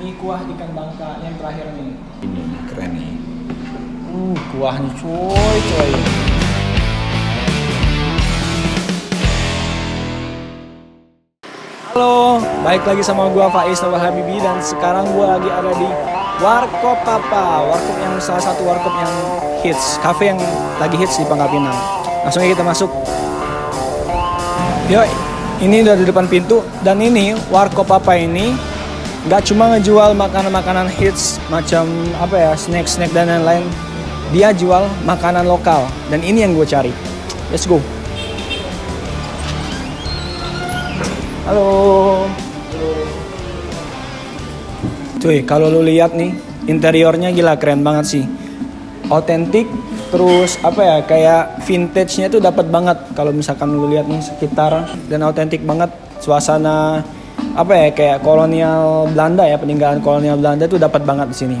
Ini kuah ikan bangka yang terakhir nih. Ini keren nih. Kuahnya coy. Halo, balik lagi sama gua Faiz Nobel Habibi dan sekarang gua lagi ada di Warkop Papa. Warkop yang salah satu warkop yang hits, cafe yang lagi hits di Pangkal Pinang. Langsung aja kita masuk. Yuk, ini udah di depan pintu dan ini Warkop Papa ini nggak cuma ngejual makanan-makanan hits macam apa ya, snack-snack dan lain-lain. Dia jual makanan lokal dan ini yang gue cari. Let's go. Halo. Cuy, kalau lu lihat nih, interiornya gila keren banget sih. Otentik, terus apa ya, kayak vintage-nya tuh dapat banget kalau misalkan lu lihat nih sekitar, dan otentik banget suasana apa ya, kayak kolonial Belanda ya, peninggalan kolonial Belanda tuh dapat banget di sini.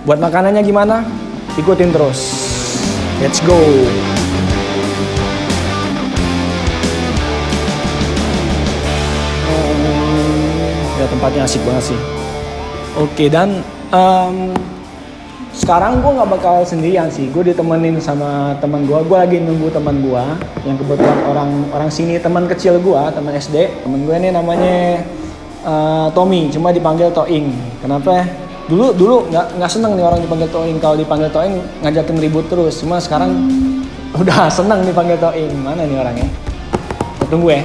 Buat makanannya gimana? Ikutin terus. Let's go. Ya tempatnya asik banget sih. Oke, dan sekarang gue nggak bakal sendirian sih. Gue ditemenin sama teman gue. Gue lagi nunggu teman gue yang kebetulan orang sini, teman kecil gue, teman SD. Teman gue ini namanya Tommy, cuma dipanggil Toing. Kenapa? Dulu nggak seneng nih orang dipanggil Toing. Kalau dipanggil Toing ngajakin ribut terus. Cuma sekarang udah seneng dipanggil Toing. Mana nih orangnya? Tunggu ya.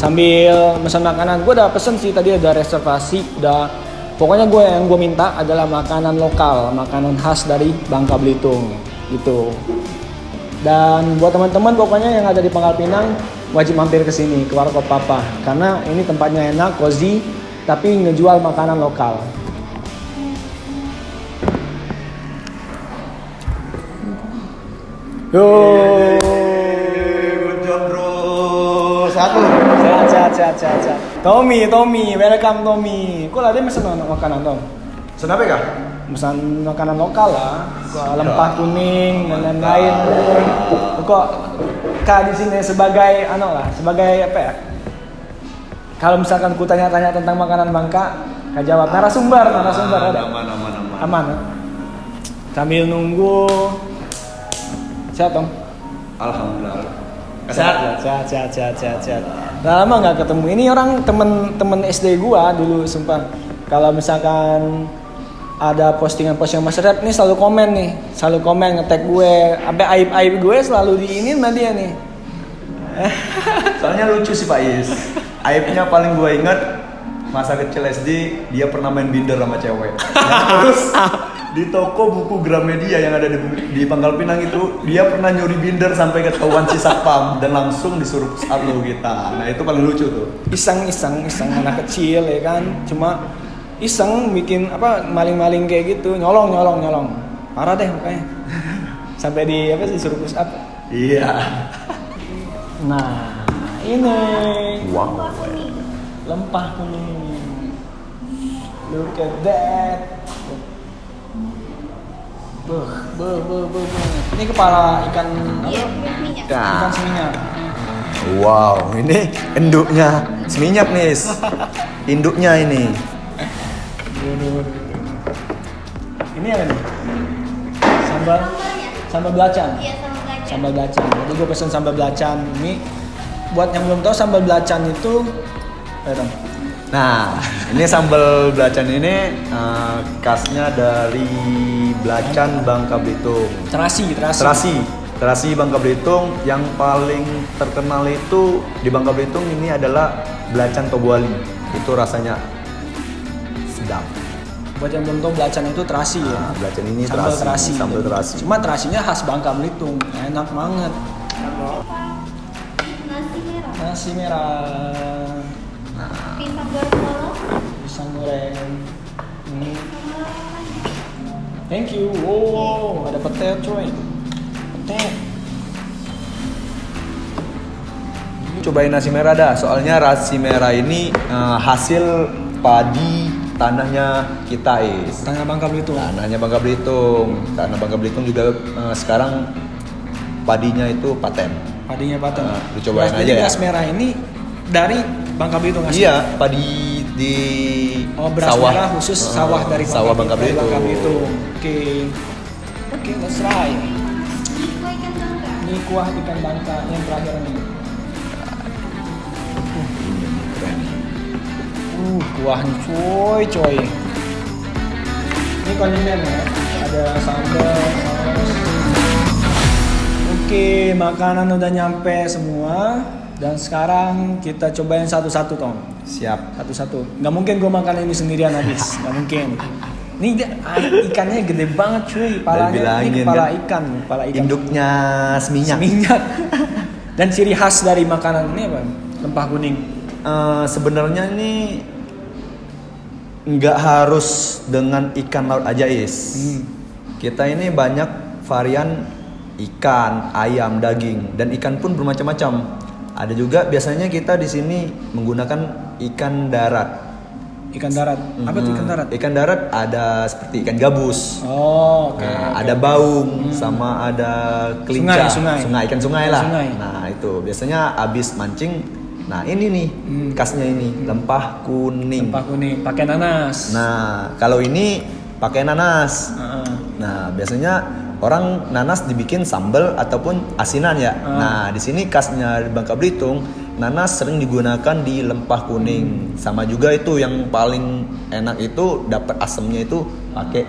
Sambil pesan makanan, gue udah pesen sih tadi, ada reservasi, udah. Pokoknya yang gue minta adalah makanan lokal, makanan khas dari Bangka Belitung, gitu. Dan buat teman-teman pokoknya yang ada di Pangkal Pinang wajib mampir ke sini, ke Warkop Papa, karena ini tempatnya enak, cozy, tapi ngejual makanan lokal. Yo. Good job bro. Satu. Sehat. Tommy, welcome Tommy. Kok lagi mesen makanan Tom? Mesen apa kah? Mesen makanan lokal lah. Kok lempah kuning dan lain-lain. Kok Kak di sini sebagai sebagai apa ya? Kalau misalkan ku tanya-tanya tentang makanan Bangka, Kak jawab narasumber ada. Aman. Sambil nunggu. Sehat Tom? Alhamdulillah. Sehat. Udah lama nggak ketemu. Ini orang temen SD gua dulu, sumpah. Kalau misalkan ada postingan Mas Rep nih selalu komen nge-tag gue, sampai aib gue selalu diinin sama dia nih. Soalnya lucu sih Pak Is. Aibnya paling gue inget masa kecil SD dia pernah main binder sama cewek. Terus di toko buku Gramedia yang ada di Pangkal Pinang itu dia pernah nyuri binder sampai ketahuan si satpam dan langsung disuruh satu kita. Nah itu paling lucu tuh. Iseng anak kecil ya kan, cuma iseng bikin apa, maling-maling kayak gitu, nyolong. Parah deh makanya. Sampai disuruh push up. Iya. Nah, ini. Wow. Lempah kuning. Look at that. Ini kepala ikan apa? Ikan seminyak. Wow, ini induknya seminyak nih. Induknya ini. Ini apa nih? Sambal belacan. Iya, Sambal belacan. Jadi gue pesen sambal belacan. Ini buat yang belum tahu, sambal belacan itu Nah, ini sambal belacan ini khasnya dari Belacan Bangka Belitung. Terasi Bangka Belitung. Yang paling terkenal itu di Bangka Belitung ini adalah belacan Tobuali. Itu rasanya sedap. Buat yang belum tahu, belacan itu terasi ya. Belacan ini Sambal terasi. terasi. Cuma terasinya khas Bangka Belitung, enak banget. Nasi merah. Pisang goreng. Thank you. Wow, ada pete coy. Pete. Cobain nasi merah dah. Soalnya nasi merah ini hasil padi tanahnya kita Is. Tanah Bangka Belitung. Tanahnya Bangka Belitung. Tanah Bangka Belitung juga sekarang padinya itu paten. Padinya paten. Lu cobain aja ya. Nasi merah ini dari Bangka Belitung asli. Iya, padi di beras sawah. merah khusus sawah dari sawah Bangka Belitung. Oke. Oke, let's try. Ini kuah ikan bangka yang terakhir nih. Keren. Kuahnya coy. Ini kondimen ya. Ada sambal, saus. Oke, makanan udah nyampe semua. Dan sekarang kita cobain satu-satu, Tom. Siap. Satu-satu. Nggak mungkin gue makan ini sendirian habis. Nggak mungkin. Ini ikannya gede banget cuy. Palanya ini kepala kan? ikan. Induknya seminyak. Dan ciri khas dari makanan ini apa? Lempah kuning. Sebenarnya ini nggak harus dengan ikan laut aja, Kita ini banyak varian ikan, ayam, daging, dan ikan pun bermacam-macam. Ada juga biasanya kita di sini menggunakan ikan darat. Ikan darat. Apa tuh ikan darat? Ikan darat ada seperti ikan gabus. Oke. Ada baung sama ada kelinca. Ikan sungai lah. Sungai. Nah, itu biasanya habis mancing. Nah, ini nih khasnya ini lempah kuning. Lempah kuning pakai nanas. Nah, kalau ini pakai nanas. Nah, biasanya orang nanas dibikin sambal ataupun asinan ya. Nah, di sini khasnya di Bangka Belitung, nanas sering digunakan di lempah kuning. Sama juga itu yang paling enak itu dapat asemnya itu pakai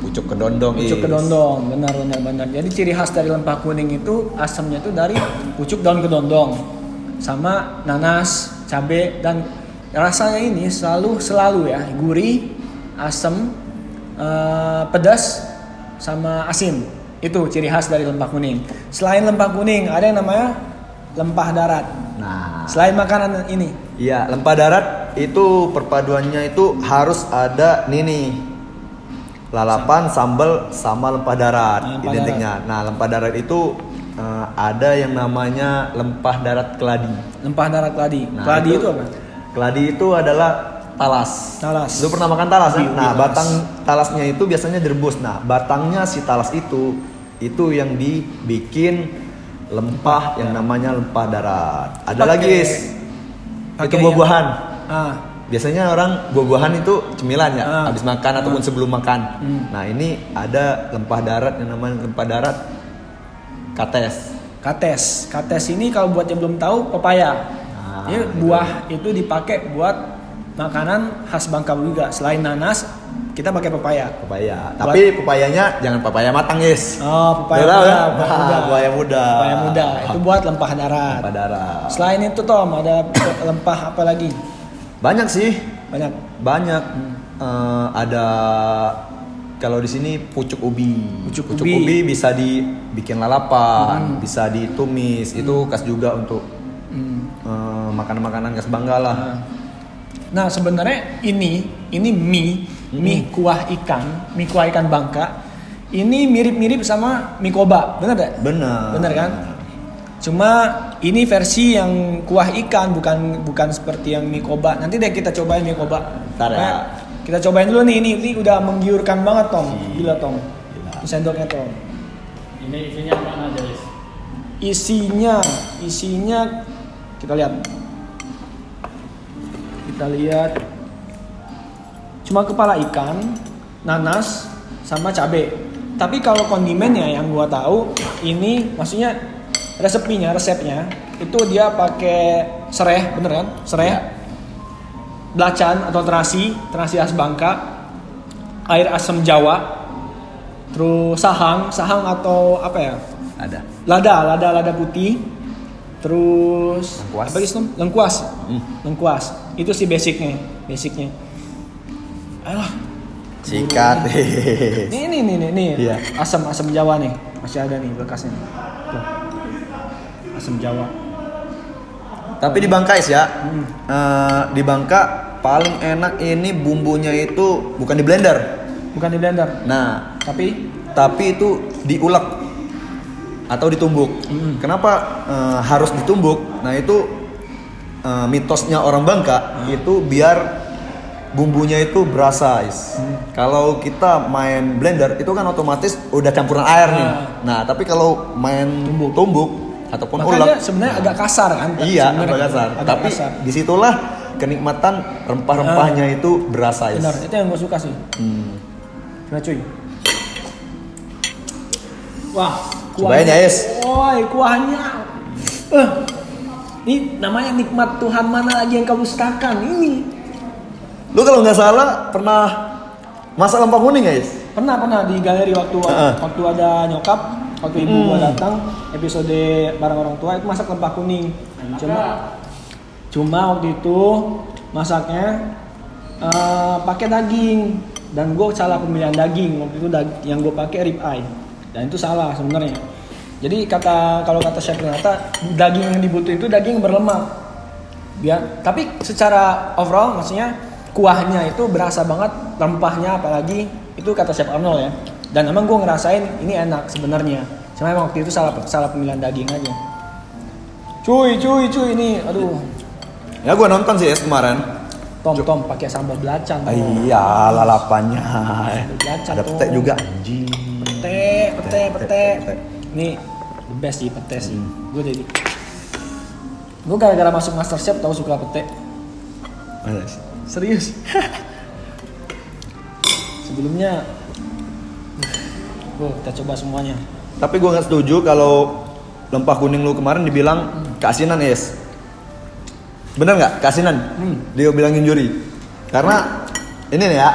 pucuk kedondong. Pucuk kedondong, benar. Jadi ciri khas dari lempah kuning itu asemnya itu dari pucuk daun kedondong. Sama nanas, cabai, dan rasanya ini selalu ya gurih, asam, pedas, sama asin. Itu ciri khas dari lempah kuning. Selain lempah kuning ada yang namanya lempah darat. Nah, selain makanan ini. Iya, lempah darat itu perpaduannya itu harus ada nih lalapan, sambal sama lempah darat identiknya. Nah, lempah darat itu ada yang namanya lempah darat keladi. Lempah darat keladi. Nah, keladi itu apa? Keladi itu adalah talas. Lu pernah makan talas kan? Nah, batang talasnya itu biasanya direbus. Nah, batangnya si talas itu yang dibikin lempah yang namanya lempah darat. Ada lagi, itu buah-buahan. Biasanya orang buah-buahan itu cemilan ya, habis makan ataupun sebelum makan. Nah, ini ada lempah darat yang namanya lempah darat kates. Kates ini kalau buat yang belum tahu pepaya. Ini buah itu dipakai buat makanan khas Bangka juga. Selain nanas, kita pakai pepaya. Tapi pepayanya jangan pepaya matang, pepaya muda. Itu buat lempah darat. Selain itu, Tom, ada lempah apa lagi? Banyak sih. Banyak. Ada kalau di sini pucuk ubi. Pucuk ubi bisa dibikin lalapan, bisa ditumis. Itu khas juga untuk makanan-makanan khas Bangka lah. Nah, sebenarnya ini mie kuah ikan Bangka. Ini mirip-mirip sama mie koba, benar tak? Benar kan? Cuma ini versi yang kuah ikan, bukan seperti yang mie koba. Nanti deh kita cobain mie koba. Ntar ya. Kita cobain dulu nih, ini udah menggiurkan banget, Tom. Gila, Tom. Ini sendoknya, Tom. Ini isinya apa aja, Is? Isinya kita lihat cuma kepala ikan, nanas, sama cabai. Tapi kalau kondimennya yang gua tahu, ini maksudnya resepnya itu dia pakai sereh, bener kan? Sereh, belacan atau terasi khas Bangka, air asam Jawa, terus sahang atau apa ya? Lada putih, terus lengkuas. Itu sih basicnya. Ayolah. Sikat. Nih. Iya. Asam Jawa nih. Masih ada nih bekasnya. Tuh. Asam Jawa. Tapi di Bangka ya. Di Bangka paling enak ini bumbunya itu bukan di blender. Nah, tapi itu diulek atau ditumbuk. Kenapa harus ditumbuk? Nah, itu mitosnya orang Bangka itu biar bumbunya itu berasa, Kalau kita main blender itu kan otomatis udah campuran air nih. Nah, tapi kalau main tumbuk ataupun ulek, sebenarnya agak kasar kan? Iya, agak kasar. Tapi disitulah kenikmatan rempah-rempahnya itu berasa ya. Benar, itu yang gue suka sih. Coba cuy. Wah, Cobain ya, Is. Woi, kuahnya. Ini namanya nikmat Tuhan, mana lagi yang kamu dustakan ini. Lu kalau nggak salah pernah masak lempah kuning ya, Is? Pernah di galeri waktu ada nyokap, waktu ibu gua datang episode bareng orang tua itu masak lempah kuning. Cuma waktu itu masaknya pakai daging dan gue salah pemilihan daging. Waktu itu yang gue pakai rib eye dan itu salah sebenarnya. Jadi kalau kata chef Renata, daging yang dibutuhin itu daging berlemak. Tapi secara overall maksudnya kuahnya itu berasa banget, rempahnya apalagi itu kata chef Arnold ya. Dan emang gue ngerasain ini enak sebenarnya. Cuma emang waktu itu salah pemilihan daging aja. Cuy ini, aduh. Ya gue nonton sih es kemarin. Tom pakai sambal belacan. Iya, lalapannya. Belacan, ada pete juga anjing. Pete. Ini the best sih pete sih. Gue gara-gara masuk MasterChef tahu suka pete. Serius. Sebelumnya kita coba semuanya. Tapi gue nggak setuju kalau lempah kuning lu kemarin dibilang keasinan, Es. Bener nggak keasinan? Dia bilangin juri. Karena ini nih ya,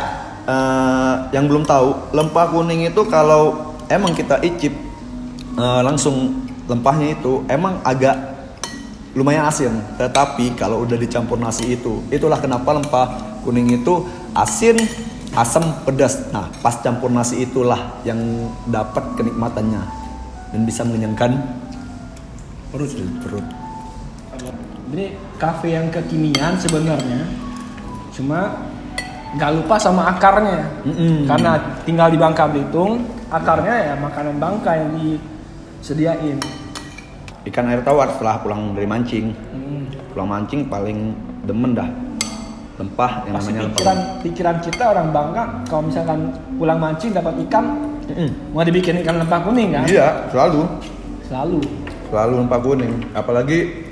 yang belum tahu, lempah kuning itu kalau emang kita icip langsung lempahnya itu emang agak lumayan asin. Tetapi kalau udah dicampur nasi itulah kenapa lempah kuning itu asin, asam, pedas. Nah, pas campur nasi itulah yang dapat kenikmatannya dan bisa mengenyangkan perut. Ini kafe yang kekinian sebenarnya, cuma nggak lupa sama akarnya. Karena tinggal di Bangka Belitung, akarnya ya makanan Bangka yang disediain. Ikan air tawar setelah pulang dari mancing. Pulang mancing paling demen dah lempah yang Pasti namanya pikiran kita orang Bangka kalau misalkan pulang mancing dapat ikan, mau dibikin ikan lempah kuning kan? Iya, Selalu. lempah kuning. Apalagi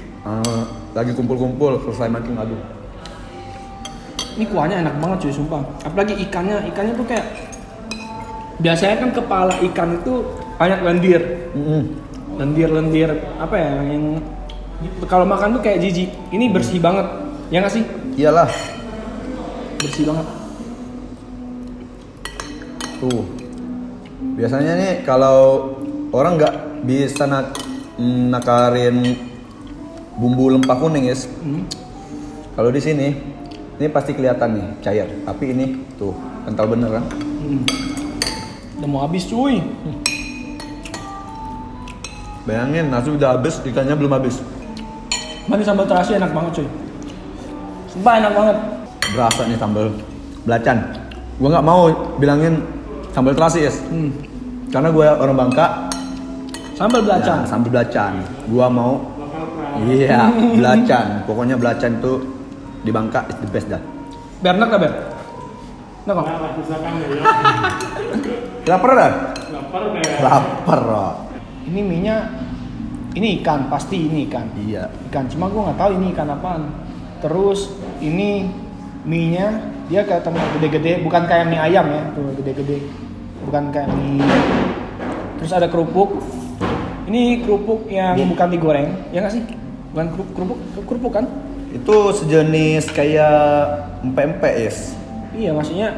lagi kumpul-kumpul selesai mancing, aduh. Ini kuahnya enak banget cuy, sumpah. Apalagi ikannya tuh kayak biasanya kan kepala ikan itu banyak lendir. Lendir apa ya yang kalau makan tuh kayak jijik. Ini bersih banget. Ya nggak sih? Iyalah. Bersih banget. Tuh. Biasanya nih kalau orang nggak bisa nakarin bumbu lempah kuning, Yes. Kalau di sini ini pasti kelihatan nih cair, tapi ini tuh kental bener kan? Udah mau habis cuy. Bayangin nasi udah habis, ikannya belum habis. Ini sambal terasi enak banget cuy. Sumpah enak banget. Berasa nih sambal belacan. Gua nggak mau bilangin sambal terasi, Yes. Karena gue orang Bangka. Sambal belacan. Ya, sambal belacan. Gua mau. Iya, belacan. Pokoknya belacan tuh di Bangka is the best dah. Bernak gak Ber? Enak kok? Nah, misalkan ya. Lapar dah? Lapar kayak. Lapar loh. Ini mie-nya, ini ikan, pasti ini ikan. Iya. Ikan, cuma gue nggak tahu ini ikan apaan. Terus ini mie-nya dia kayak gede-gede, bukan kayak mie ayam ya, tuh gede-gede, bukan kayak mie. Terus ada kerupuk. Ini kerupuk yang bukan digoreng, ya nggak sih? Bukan kerupuk kan? Itu sejenis kayak empek-empek, Yes. Iya, maksudnya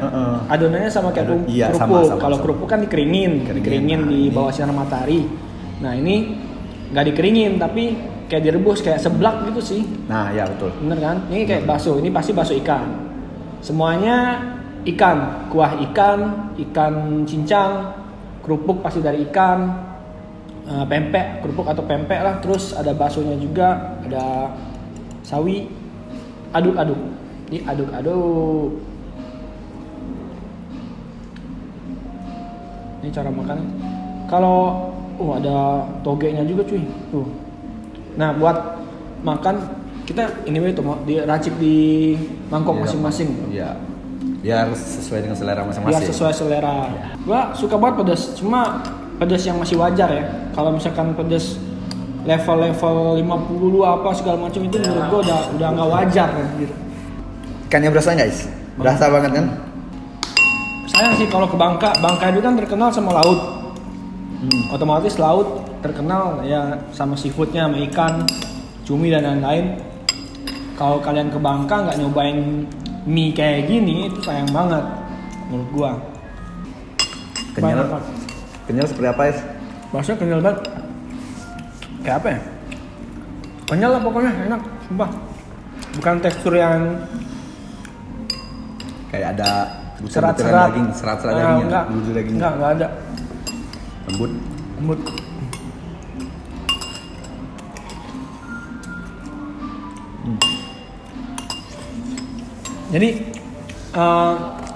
adonannya sama kayak kerupuk. Iya, sama. Kalau kerupuk kan dikeringin di bawah sinar matahari. Nah ini nggak dikeringin tapi kayak direbus kayak seblak gitu sih. Nah, ya betul. Bener kan? Ini kayak bakso. Ini pasti bakso ikan. Semuanya ikan, kuah ikan cincang, kerupuk pasti dari ikan. Pempek, kerupuk atau pempek lah. Terus ada baksonya juga, ada sawi. Aduk-aduk. Ini aduk-aduk. Ini cara makan. Kalau ada togenya juga cuy. Tuh. Nah, buat makan kita anyway tuh diracik di mangkok masing-masing. Iya. Biar sesuai dengan selera masing-masing. Biar sesuai selera. Gua suka banget pedas, cuma pedas yang masih wajar ya. Kalau misalkan pedas level 52 apa segala macam itu menurut gua udah nggak wajar kan gitu. Ikannya berasa guys? Berasa banget kan? Sayang sih kalau ke Bangka. Bangka itu kan terkenal sama laut. Otomatis laut terkenal ya sama seafoodnya, sama ikan, cumi dan lain-lain. Kalau kalian ke Bangka nggak nyobain mie kayak gini, itu sayang banget menurut gua. Kenyal. Banget. Kenyal seperti apa ya? Bahasanya kenyal banget. Kayak apa ya? Kenyal lah pokoknya, enak, sumpah. Bukan tekstur yang Kayak ada serat-serat daging, serat-serat dagingnya, enggak, bulu dagingnya. enggak ada. Lembut. Lembut. Jadi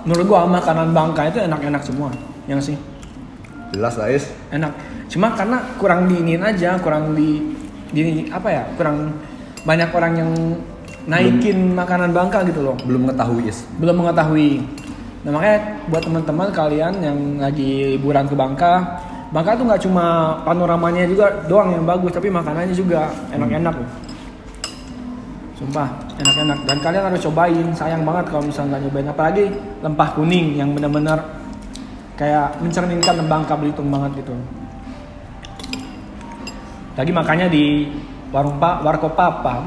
menurut gua makanan Bangka itu enak-enak semua, yang sih Jelas lah Is. enak. Cuma karena kurang diinin aja, kurang di apa ya, kurang banyak orang yang naikin makanan Bangka gitu loh. Belum mengetahui Is. Belum mengetahui. Nah makanya buat teman-teman kalian yang lagi liburan ke Bangka, Bangka tuh nggak cuma panoramanya juga doang yang bagus, tapi makanannya juga enak-enak loh. Sumpah enak-enak, dan kalian harus cobain. Sayang banget kalau misalnya nggak nyobain, apalagi lempah kuning yang benar-benar kayak mencerminkan Bangka Belitung banget gitu. Lagi makannya di Warkop Papa.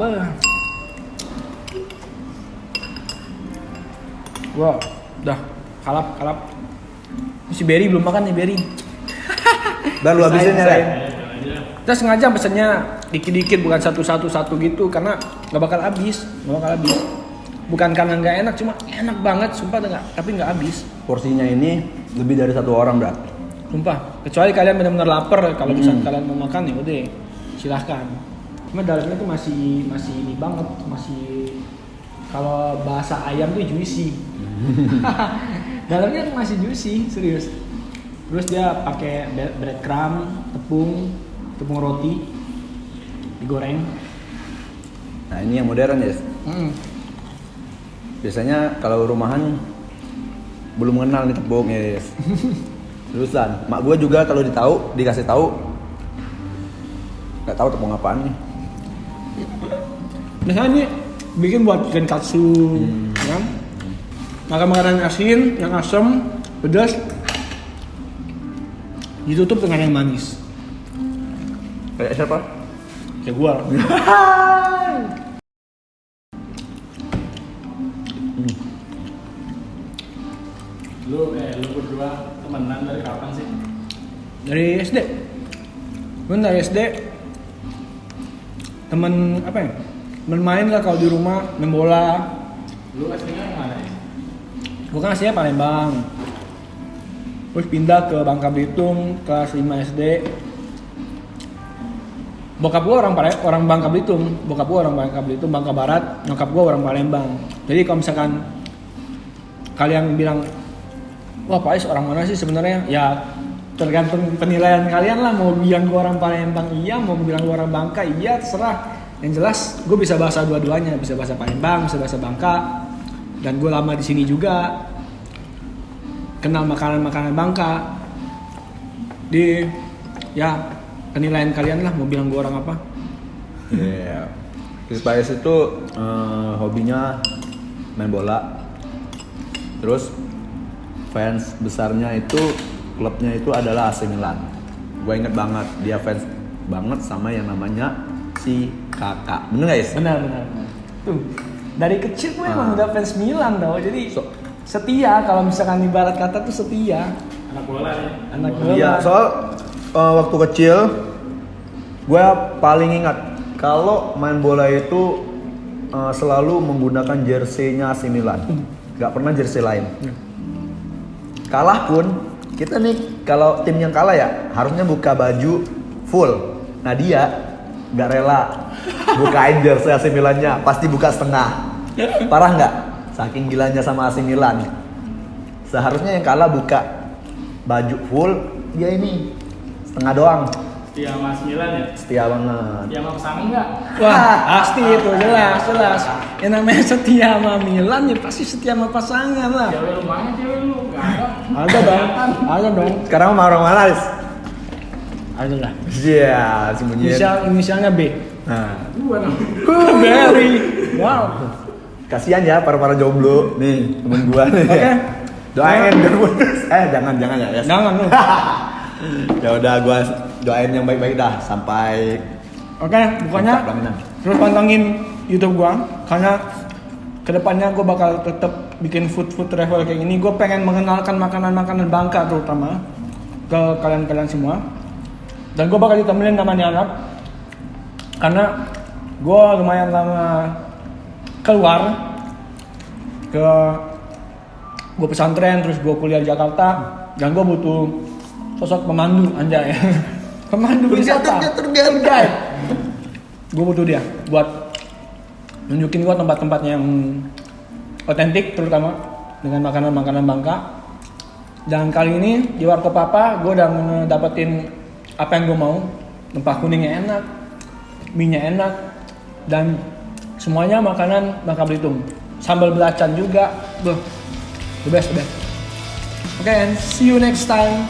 Wow, udah kalap. Si Berry belum makan nih, Berry. Dan lu habisin ya. Ren? Kita sengaja pesennya dikit-dikit, bukan satu gitu, karena nggak bakal habis. Bukan karena nggak enak, cuma enak banget, sumpah tapi nggak habis. Porsinya ini lebih dari 1 orang, Bro. Sumpah, kecuali kalian benar-benar lapar, kalau misalnya kalian mau makan ya udah silahkan. Cuma dalamnya tuh masih ini banget, masih kalau bahasa ayam tuh juicy. Dalamnya tuh masih juicy, serius. Terus dia pakai breadcrumb, tepung roti digoreng. Nah ini yang modern ya. Biasanya kalau rumahan belum mengenal nih tepung ya. Terusan, mak gue juga kalau dikasih tahu nggak tahu tepung apaan nih. Biasanya ini bikin buat chicken katsu, kan? Makan makanan asin, yang asam, pedas, ditutup dengan yang manis. Kayak siapa? Kayak gua. Lu berdua temenan dari kapan sih? Dari SD. Gua dari SD. Temen apa ya? Temen main lah kalau di rumah, main bola. Lu aslinya yang mana ya? Gua kan aslinya Palembang. Terus pindah ke Bangka Belitung kelas 5 SD. Bokap gua orang Bangka Belitung, Bangka Barat. Nyokap gua orang Palembang. Jadi kalau misalkan kalian bilang, wah Pak Is orang mana sih sebenarnya? Ya tergantung penilaian kalian lah. Mau bilang gua orang Palembang iya, mau bilang gua orang Bangka iya, terserah. Yang jelas gue bisa bahasa dua-duanya, bisa bahasa Palembang, bisa bahasa Bangka. Dan gue lama di sini juga, kenal makanan-makanan Bangka. Di ya penilaian kalian lah mau bilang gue orang apa. Iya. Chris Paes itu hobinya main bola. Terus fans besarnya itu, klubnya itu adalah AC Milan. Gue inget banget dia fans banget sama yang namanya si Kakak. Bener gak Is? Benar. Tuh, dari kecil gue emang udah fans Milan tau. Jadi setia, kalau misalkan ibarat kata tuh setia. Anak bola nih. Anak bola. Iya, soal waktu kecil gue paling ingat kalau main bola itu selalu menggunakan jersey-nya AC Milan. Gak pernah jersey lain. Kalah pun kita nih kalau tim yang kalah ya harusnya buka baju full. Nah dia nggak rela bukain jersey AC Milannya, pasti buka setengah. Parah nggak? Saking gilanya sama AC Milan. Seharusnya yang kalah buka baju full, dia ini setengah doang. Setia Mas Milan ya? Setia banget. Setia sama pasangan nggak? Wah, pasti itu jelas. Yang namanya setia sama Milan ya pasti setia sama pasangan lah. Cewek lu mana cewek lu? Nggak ada. Ada dong. Sekarang sama orang mana, Lis? Ada lah. Iya, sembunyiin. Inisialnya B. Nah, Gua dong. Berry. Wow. Kasihan ya para jomblo nih temen gua nih. Oke. Doain biar putus. Jangan ya. Yes. Jangan lu. Ya udah gua doain yang baik-baik dah sampai Oke, pokoknya puncak pelaminan. terus pantengin YouTube gua karena kedepannya gua bakal tetap bikin food travel kayak gini. Gua pengen mengenalkan makanan-makanan Bangka terutama ke kalian semua. Dan gua bakal ditemenin sama nih anak karena gua lumayan lama keluar ke gue pesantren, terus gue kuliah di Jakarta, dan gue butuh sosok pemandu anjay. Pemandu wisata, tour guide. Gue butuh dia buat nunjukin gue tempat-tempat yang otentik, terutama dengan makanan-makanan Bangka. Dan kali ini di Warkop Papa gue udah dapetin apa yang gue mau. Rempah kuningnya enak, mie-nya enak, dan semuanya makanan Bangka Belitung. Sambal belacan juga, the best. Okay, and see you next time.